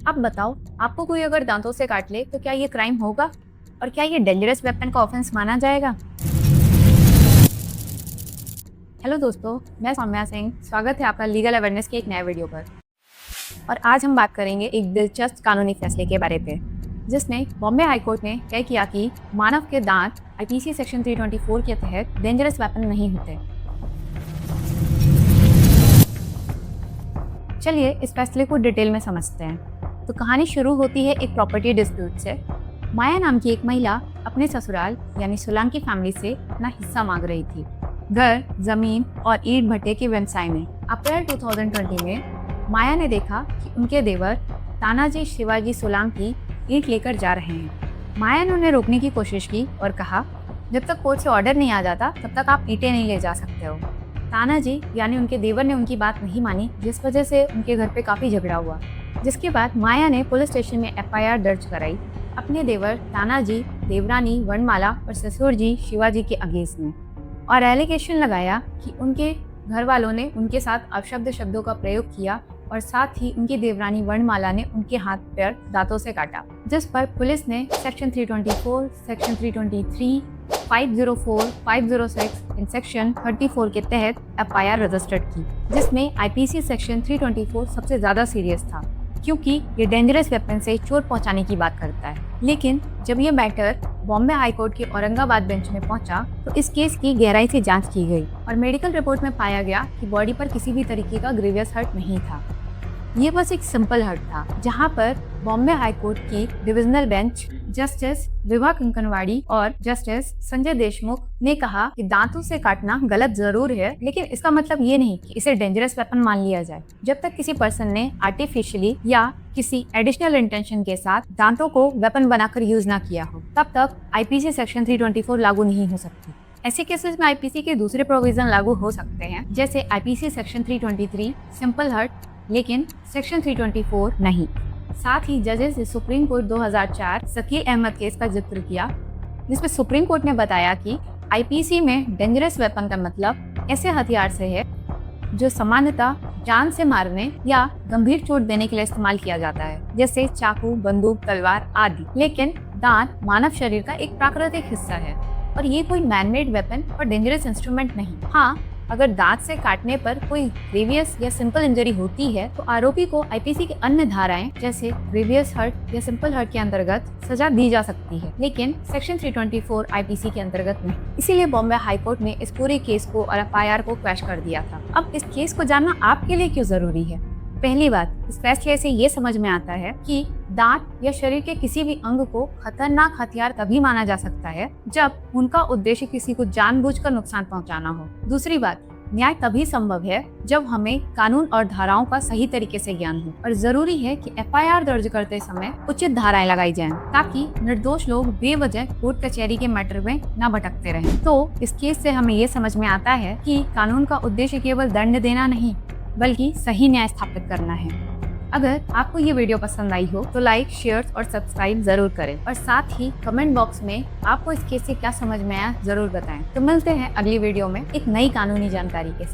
अब बताओ, आपको कोई अगर दांतों से काट ले तो क्या ये क्राइम होगा? और क्या ये डेंजरस वेपन का ऑफेंस माना जाएगा? हेलो दोस्तों, मैं सौम्या सिंह। स्वागत है आपका लीगल अवेयरनेस के एक नए वीडियो पर। और आज हम बात करेंगे एक दिलचस्प कानूनी फैसले के बारे पे, जिसमें बॉम्बे हाई कोर्ट ने तय किया कि मानव के दांत आईपीसी सेक्शन 324 के तहत डेंजरस वेपन नहीं होते। चलिए इस फैसले को डिटेल में समझते हैं। तो कहानी शुरू होती है एक प्रॉपर्टी डिस्प्यूट से। माया नाम की एक महिला अपने ससुराल यानी सोलंकी फैमिली से अपना हिस्सा मांग रही थी, घर, जमीन और ईंट भट्टे के व्यवसाय में। अप्रैल 2020 में माया ने देखा कि उनके देवर तानाजी शिवाजी सोलंकी ईंट लेकर जा रहे हैं। माया ने उन्हें रोकने की कोशिश की और कहा, जब तक कोर्ट से ऑर्डर नहीं आ जाता तब तक आप ईंटें नहीं ले जा सकते हो। तानाजी यानी उनके देवर ने उनकी बात नहीं मानी, जिस वजह से उनके घर पे काफी झगड़ा हुआ। जिसके बाद माया ने पुलिस स्टेशन में एफआईआर दर्ज कराई अपने देवर तानाजी, देवरानी वर्णमाला और ससुर जी शिवाजी के अगेंस्ट में, और एलिगेशन लगाया कि उनके घर वालों ने उनके साथ अपशब्द शब्दों का प्रयोग किया और साथ ही उनकी देवरानी वर्णमाला ने उनके हाथ पैर दांतों से काटा। जिस पर पुलिस ने सेक्शन 324, सेक्शन 323, 504, 506 एंड सेक्शन 34 के तहत एफआईआर रजिस्टर्ड की, जिसमें आईपीसी सेक्शन 324 सबसे ज्यादा सीरियस था, क्योंकि ये डेंजरस वेपन से चोट पहुंचाने की बात करता है। लेकिन जब ये मैटर बॉम्बे हाई कोर्ट के औरंगाबाद बेंच में पहुंचा तो इस केस की गहराई से जांच की गई और मेडिकल रिपोर्ट में पाया गया कि बॉडी पर किसी भी तरीके का ग्रीवियस हर्ट नहीं था। ये बस एक सिंपल हर्ट था, जहां पर बॉम्बे हाई कोर्ट की डिविजनल बेंच जस्टिस विभा कंकणवाड़ी और जस्टिस संजय देशमुख ने कहा कि दांतों से काटना गलत जरूर है, लेकिन इसका मतलब ये नहीं कि इसे डेंजरस वेपन मान लिया जाए। जब तक किसी पर्सन ने आर्टिफिशियली या किसी एडिशनल इंटेंशन के साथ दांतों को वेपन बनाकर यूज ना किया हो, तब तक आईपीसी सेक्शन 324 लागू नहीं हो सकती। ऐसे केसेस में आईपीसी के दूसरे प्रोविजन लागू हो सकते हैं, जैसे आईपीसी सेक्शन 323 सिंपल हर्ट, लेकिन सेक्शन 324 नहीं। साथ ही जजेस ने Supreme Court 2004 Shakeel Ahmed case का जिक्र किया, जिसमें सुप्रीम कोर्ट ने बताया कि आईपीसी में डेंजरस वेपन का मतलब ऐसे हथियार से है जो सामान्यतः जान से मारने या गंभीर चोट देने के लिए इस्तेमाल किया जाता है, जैसे चाकू, बंदूक, तलवार आदि। लेकिन दांत मानव शरीर का एक प्राकृतिक हिस्सा है और ये कोई मैनमेड वेपन और डेंजरस इंस्ट्रूमेंट नहीं। हाँ, अगर दांत से काटने पर कोई ग्रीवियस या सिंपल इंजरी होती है तो आरोपी को आईपीसी की अन्य धाराएं जैसे ग्रीवियस हर्ट या सिंपल हर्ट के अंतर्गत सजा दी जा सकती है, लेकिन सेक्शन 324 आईपीसी के अंतर्गत नहीं। इसीलिए बॉम्बे हाई कोर्ट ने इस पूरे केस को और एफआईआर को क्वैश कर दिया था। अब इस केस को जानना आपके लिए क्यों जरूरी है? पहली बात, इस फैसले से ये समझ में आता है कि दांत या शरीर के किसी भी अंग को खतरनाक हथियार तभी माना जा सकता है जब उनका उद्देश्य किसी को जानबूझकर नुकसान पहुंचाना हो। दूसरी बात, न्याय तभी संभव है जब हमें कानून और धाराओं का सही तरीके से ज्ञान हो, और जरूरी है कि एफआईआर दर्ज करते समय उचित धाराएं लगाई जाएं, ताकि निर्दोष लोग बेवजह कोर्ट कचहरी के मैटर में न भटकते रहें। तो इस केस से हमें ये समझ में आता है कि कानून का उद्देश्य केवल दंड देना नहीं, बल्कि सही न्याय स्थापित करना है। अगर आपको ये वीडियो पसंद आई हो तो लाइक, शेयर और सब्सक्राइब जरूर करें, और साथ ही कमेंट बॉक्स में आपको इस केस से क्या समझ में आया जरूर बताएं। तो मिलते हैं अगली वीडियो में एक नई कानूनी जानकारी के साथ।